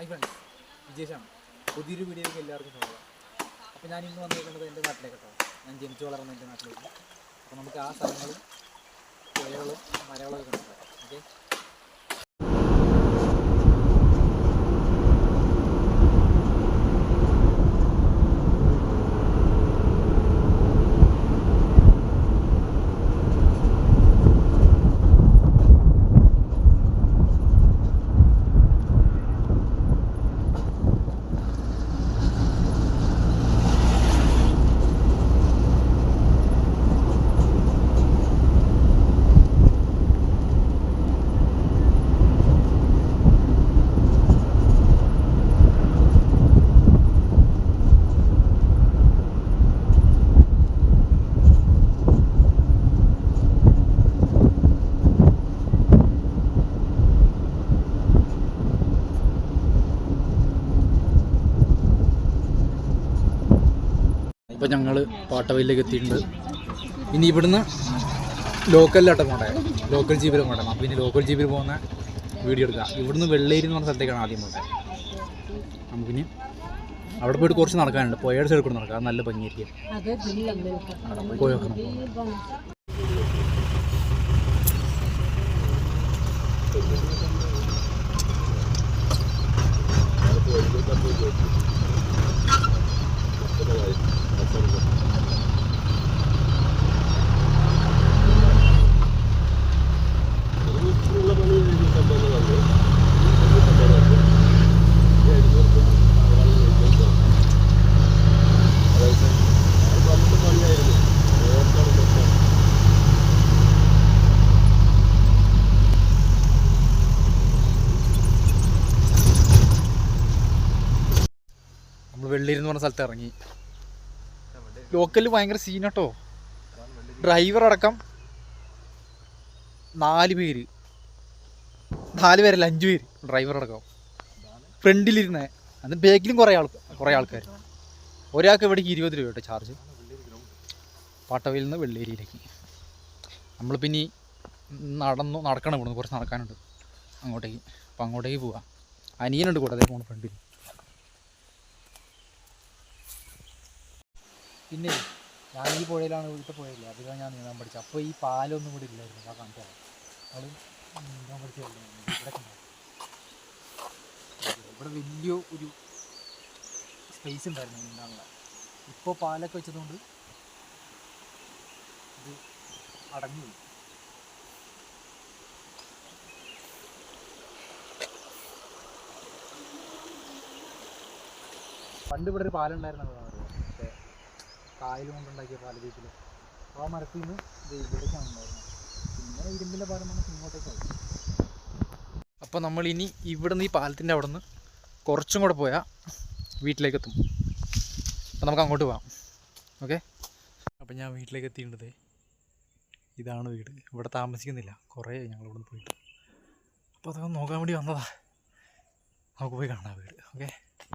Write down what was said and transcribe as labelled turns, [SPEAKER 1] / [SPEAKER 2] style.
[SPEAKER 1] Hi friends, വിജേഷാണ്. പുതിയൊരു വീഡിയോയിലേക്ക് എല്ലാവർക്കും സ്വാഗതം. അപ്പോൾ ഞാൻ ഇന്ന് വന്നിരിക്കുന്നത് എൻ്റെ നാട്ടിലേക്ക് കേട്ടോ. ഞാൻ ജനിച്ചു വളർന്ന എൻ്റെ നാട്ടിലേക്ക്. അപ്പോൾ നമുക്ക് ആ സ്ഥലങ്ങളും പുഴകളും മരകളൊക്കെ കണ്ടു. ഓക്കെ, ഇപ്പോൾ ഞങ്ങൾ പാട്ടവയിലേക്ക് എത്തിയിട്ടുണ്ട്. ഇനി ഇവിടുന്ന് ലോക്കലിലോട്ട് പോകണ്ടേ, ലോക്കൽ ജീപ്പിൽ പോകണം. അപ്പോൾ ഇനി ലോക്കൽ ജീപ്പിൽ പോകുന്ന വീഡിയോ എടുക്കുക. ഇവിടുന്ന് വെള്ളേരി എന്ന് പറഞ്ഞ സ്ഥലത്തേക്കാണ് ആദ്യം പോകേണ്ടത്. നമുക്കിനി അവിടെ പോയിട്ട് കുറച്ച് നടക്കാനുണ്ട്. പുഴയുടെ സൈഡിൽ കൂടെ നടക്കാം, അത് നല്ല ഭംഗിയായിരിക്കും. അവിടെ പോയി നോക്കണം. വെള്ളേരി എന്ന് പറഞ്ഞ സ്ഥലത്ത് ഇറങ്ങി. ലോക്കലിൽ ഭയങ്കര സീനാട്ടോ. ഡ്രൈവർ അടക്കം 4 പേര്, 5 പേര് ഡ്രൈവർ അടക്കം. ഫ്രണ്ടിലിരുന്നേ, അത് ബാക്കിലും കുറേ ആൾക്കാർ. ഒരാൾക്ക് ഇവിടേക്ക് 20 രൂപ കേട്ടോ ചാർജ്, പാട്ടവയിൽ നിന്ന് വെള്ളേരിയിലേക്ക്. നമ്മൾ പിന്നെ നടക്കണം, ഇവിടുന്ന് കുറച്ച് നടക്കാനുണ്ട് അങ്ങോട്ടേക്ക്. അപ്പം അങ്ങോട്ടേക്ക് പോവാം. അനിയനുണ്ട് കൂടെ, അതേ പോകണം ഫ്രണ്ടിൽ. പിന്നെ ഞാൻ ഈ പുഴയിലാണ്, ഇവിടുത്തെ പുഴയില്ല, അതിലാണ് ഞാൻ നീന്താൻ പഠിച്ചത്. അപ്പോൾ ഈ പാലൊന്നും കൂടി ഇല്ലായിരുന്നു. ആ കാണിച്ചാൽ നമ്മൾ നീന്താൻ പഠിച്ചതല്ലേ ഇവിടെ കണ്ടോ. ഇവിടെ വലിയ ഒരു സ്പേസ് ഉണ്ടായിരുന്നു നീന്താനുള്ള. ഇപ്പോൾ പാലൊക്കെ വെച്ചതുകൊണ്ട് ഇത് അടഞ്ഞു പോയി. പണ്ട് ഇവിടെ ഒരു പാലം ഉണ്ടായിരുന്നതാണ്, കായൽ കൊണ്ടുണ്ടാക്കിയ പാല വീട്ടിൽ. ആ മരത്തിൽ നിന്ന് ഇവിടേക്കാണ് ഉണ്ടായിരുന്നത്. പിന്നെ ഇരുമ്പിൻ്റെ പാലം നമുക്ക് ഇങ്ങോട്ടേക്കായി. അപ്പോൾ നമ്മളിനി ഇവിടെ നിന്ന് ഈ പാലത്തിൻ്റെ അവിടെ നിന്ന് കുറച്ചും കൂടെ പോയാൽ വീട്ടിലേക്ക് എത്തും. അപ്പോൾ നമുക്ക് അങ്ങോട്ട് പോകാം. ഓക്കെ, അപ്പോൾ ഞാൻ വീട്ടിലേക്ക് എത്തിയിട്ടുണ്ട്. ഇതാണ് വീട്. ഇവിടെ താമസിക്കുന്നില്ല, കുറേ ഞങ്ങൾ ഇവിടെ നിന്ന് പോയിട്ട്. അപ്പോൾ അതൊക്കെ നോക്കാൻ വേണ്ടി വന്നതാ. നമുക്ക് പോയി കാണാം വീട്. ഓക്കെ.